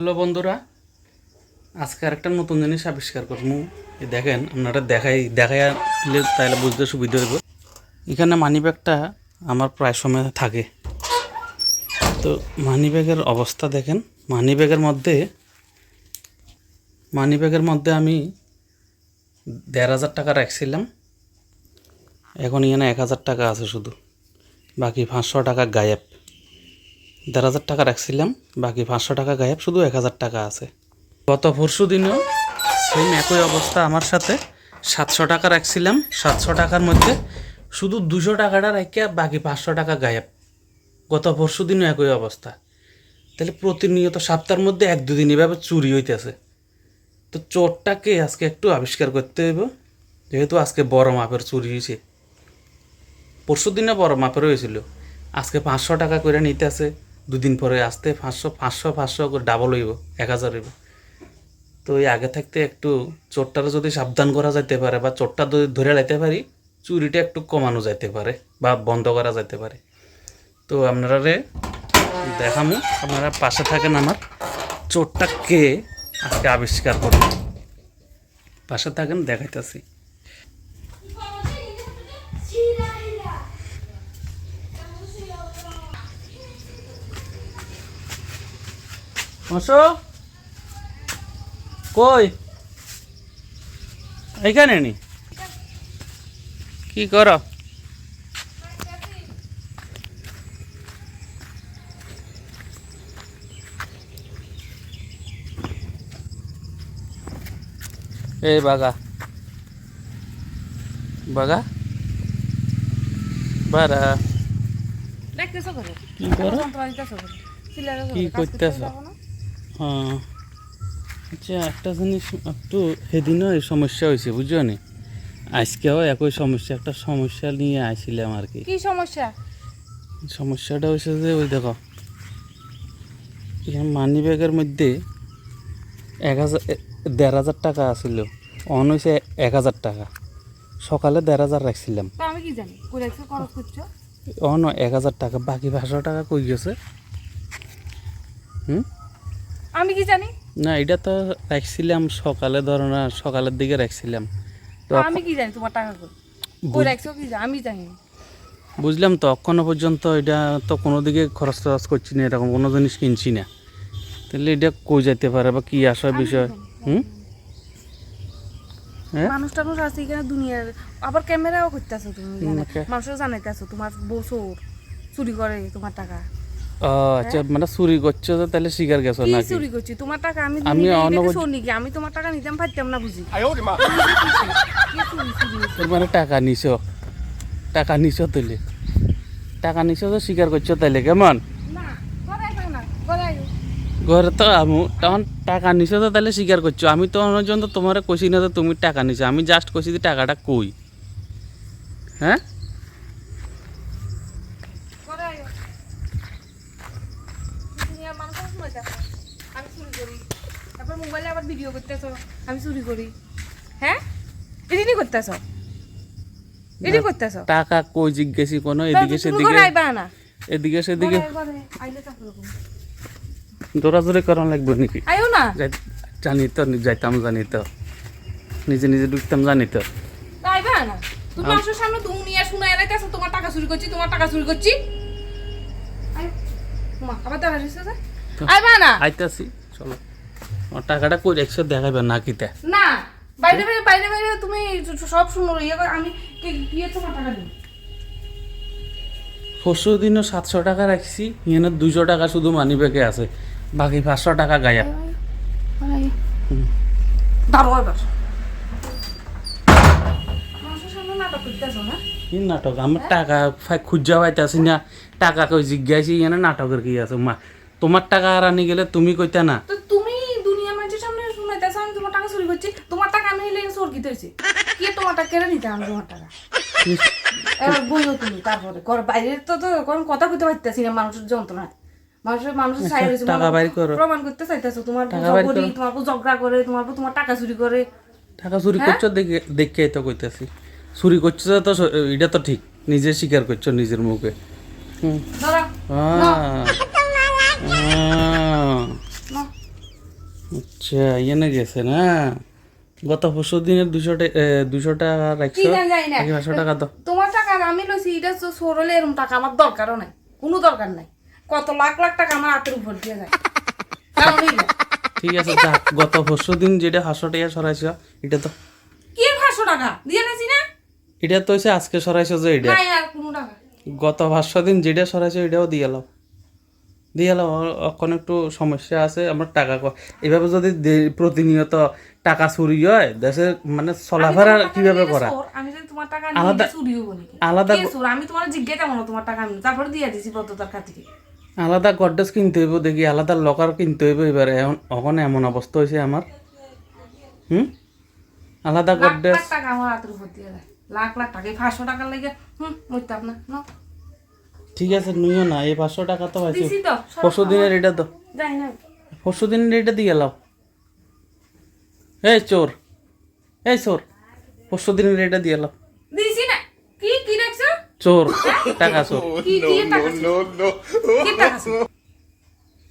Hello বন্ধুরা, আজকে আরেকটা নতুন জিনিস আবিষ্কার করবো। দেখেন, আপনারা দেখাইলে তাহলে বুঝতে সুবিধা হইব। এখানে মানি ব্যাগটা আমার প্রায় সময় থাকে। তো মানি ব্যাগের অবস্থা দেখেন। মানি ব্যাগের মধ্যে আমি ১,৫০০ টাকা রাখছিলাম। এখন এখানে ১,০০০ টাকা আছে শুধু, বাকি ৫০০ টাকা গায়েব। ১,৫০০ টাকা রাখছিলাম, বাকি ৫০০ টাকা গায়েব, শুধু ১,০০০ টাকা আছে। গত পরশু দিনও সেম একই অবস্থা আমার সাথে। ৭০০ টাকা রাখছিলাম, ৭০০ টাকার মধ্যে শুধু ২০০ টাকাটা রাখিয়া বাকি ৫০০ টাকা গায়েব। গত পরশু দিনও একই অবস্থা। তাহলে প্রতিনিয়ত সপ্তাহের মধ্যে ১-২ দিন এভাবে চুরি হইতেছে। তো চোরটাকে আজকে একটু আবিষ্কার করতে হইব, যেহেতু আজকে বড় মাপের চুরি হয়েছে। পরশু দিনে বড় মাপের হয়েছিল, আজকে ৫০০ টাকা করে নিতে আছে। ২ দিন পরে আসতে ৫০০ করে ডাবল হইব, ১,০০০ হইব। তো এই আগে থাকতে একটু চোরটারে যদি সাবধান করা যাইতে পারে বা চোরটা যদি ধরে লাইতে পারি, চুরিটা একটু কমানো যাইতে পারে বা বন্ধ করা যাইতে পারে। তো আপনারা দেখামু, আপনারা পাশে থাকেন। আমার চোরটা কে আজকে আবিষ্কার করব, পাশে থাকেন, দেখাইতেছি। কই এইখানে নি কি কর? এই বাগা বাগা বারা কি করো, কি করতেছ? হ্যাঁ, আচ্ছা, একটা জিনিস একটু সেদিনও এই সমস্যা হয়েছে, বুঝছো নি? আজকেও একই সমস্যা, একটা সমস্যা নিয়ে আইছিলাম আর কি। কি সমস্যা? সমস্যাটা হয়েছে যে ওই দেখো, এখানে মানি ব্যাগের মধ্যে ১,৫০০ টাকা আছিল, অন হয়েছে ১,০০০ টাকা। সকালে ১,৫০০ রাখছিলাম, আমি কি জানি খরচ করছো। অন ১,০০০ টাকা, বাকি ৫০০ টাকা কই গেছে? আমি কি জানি? না, এটা তো রাখছিলাম সকালে, ধরো না, সকালের দিকে রাখছিলাম। তো আমি কি জানি তোমার টাকা কই রাখছো, কি জানি? আমি জানি না। বুঝলাম তো, এখনো পর্যন্ত এটা তো কোনো দিকে খরচ টরচ করছি না, এরকম কোনো জিনিস কিনছি না। তাহলে এটা কই যেতে পারে বা কি আসার বিষয়? হ্যাঁ, মানুষ টানুষ আছে এখানে দুনিয়ার, আবার ক্যামেরাও করতেছো তুমি এখানে। মানুষও জানাইতেছো তোমার বউ চুরি করে তোমার টাকা। ও আচ্ছা, মানে চুরি করছো তো, তাহলে শিকার গেছো কি নাকি? চুরি করছি তোমার টাকা? আমি আমি তোমার টাকা নিতাম পারতাম না, বুঝি? মানে টাকা নিছো, টাকা নিছো, তাইলে টাকা নিছো তো স্বীকার করছো, তাইলে কেমন? না, গড়াই পাও না, গড়াই। ঘরে তো আমি তখন টাকা নিছো তো, তাহলে স্বীকার করছো। আমি তো পর্যন্ত তোমার কইছি না যে তুমি টাকা নিছো, আমি জাস্ট কইছি যে টাকাটা কই। হ্যাঁ, গড়াই। দুনিয়ার মানুষও শুনাইতেছো আমি চুরি করি, তারপর মোবাইলে আবার ভিডিও করতেছো আমি চুরি করি। হ্যাঁ, এদিনই করতেছো, এদিন করতেছো। টাকা কই জিজ্ঞেসি কোনো এদিকে সেদিকে, এদিকে সেদিকে দৌড়াদৌড়ি করানো লাগবে নাকি? আইও না, জানি তো, যাইতাম, জানি তো, নিজে নিজে ঢুকতাম, জানি তো। আইবা না। তুমি মানুষের সামনে দুনিয়া শুনাই রাইতেছো তোমার টাকা চুরি করছি, তোমার টাকা চুরি করছি। আবার দেখা যাচ্ছে যে আইবা না। আইতাছি, চলো। আমার টাকাটা কই রাখছো দেখাইবে নাকি? তে না, বাইরে বাইরে বাইরে বাইরে তুমি সব শুনো, ইয়ে করে আমি গিয়ে তোমার টাকা দিই। পরশু দিনও ৭০০ টাকা রাখছি, এখানে ২০০ টাকা শুধু মানি ব্যাগে আছে, বাকি ৫০০ টাকা গায়েব। কি নাটক? আমার টাকা খুঁজা পাইতেছি না, টাকা কই জিজ্ঞাসি, এখানে নাটকের কি আছে? তোমার টাকা আর আনি গেলে তুমি কইতা না? তো তুমি দুনিয়ার মানুষের সামনে শুনাইতেছো আমি তোমার টাকা চুরি করছি। তোমার টাকা আমি নিলে চোর কি হয়েছে? কি তোমার টাকা কেড়ে নিতে আমি তোমার টাকা? এবার বইও তুমি, তারপরে ঘর বাইরে তো কোনো কথা কইতে পারতেছি না মানুষের যন্ত্রণায়। মানুষের চাই হয়েছে, প্রমাণ করতে চাইতেছো তোমার তোমার ঝগড়া করে, তোমার টাকা চুরি করে। টাকা চুরি করছো দেখে তো কইতেছি, চুরি করছো তো, এটা তো ঠিক, নিজে স্বীকার করছো নিজের মুখে। আচ্ছা ইয়ে গেছে না গত 20 দিনের 200 টাকা কি রাখছো জানি না বাকি 500 টাকা দাও তোমার টাকা আমি লইছি এটা তো সরলে এরকম টাকা আমার দরকারও নাই কোনো দরকার নাই কত লাখ লাখ টাকা আমার হাতের উপর দিয়ে যায় কারণই না ঠিক আছে যা গত 20 দিন যেটা 500 টাকা সরাইছো এটা তো কি 500 টাকা দিয়ে নেছি না এটা তো হচ্ছে আজকে সরাইছো যে এটা নাই আর কোনো টাকা গত 500 দিন যেটা সরাইছো এটাও দিয়ে লাও এখন একটু সমস্যা আছে আমার টাকা এভাবে যদি প্রতিনিয়ত টাকা চুরি হয় দেশের মানে চলাফেরা কিভাবে করা আমি যদি তোমার টাকা আলাদা- নিয়ে চুরি হবো নাকি আলাদা কে চোর? আমি তোমার জিজ্ঞেস কেমন তোমার টাকা আমি তারপরে দিয়ে দিছি বদ্ধতার খাতিরে আলাদা গডরেজ কিনতে হইব দেখি আলাদা লকার কিনতে হইব এবার এখন এমন অবস্থা হয়েছে আমার আলাদা লাখ গডরেজ লাখ টাকা আমার হাতের উপর দিয়ে যায় লাখ লাখ টাকা 500 টাকার লাগে মরতাম না নাও। ঠিক আছে নিও না এই 500 টাকা তো পাইছি দিছি তো সব 500 দিনের এটা তো যাই না 500 দিনের এটা দিয়ে লাও এই চোর 500 দিনের এটা দিয়ে লাও দিছি না কি কি রাখছো চোর টাকা চোর কি কি টাকা কি টাকা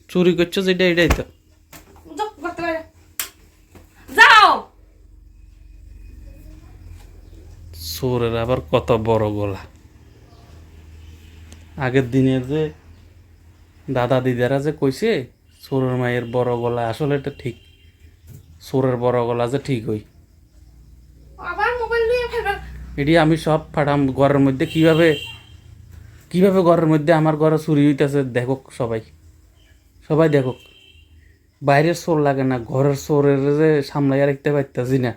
চুরি করছো যেটা এটাই তো যাও করতে পারে যাও চোরের আবার কত বড় গলা আগের দিনের যে দাদা দিদারা যে কইছে চোরের মায়ের বড় গলা আসলে এটা ঠিক চোরের বড় গলা যে ঠিক হই আবার মোবাইল নিয়ে ফেলবে এটি আমি সব ফাটাম ঘরের মধ্যে কিভাবে কিভাবে ঘরের মধ্যে আমার ঘরে চুরি হইতেছে দেখুক সবাই সবাই দেখুক বাইরের চোর লাগে না ঘরের চোরের যে সামলাইয়া রাখতে পারতেছি না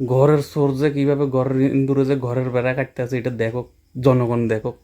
ঘরের চোর যে কিভাবে ঘরের ইন্দুরে যে ঘরের বেড়া কাটতেছে এটা দেখুক জনগণ দেখুক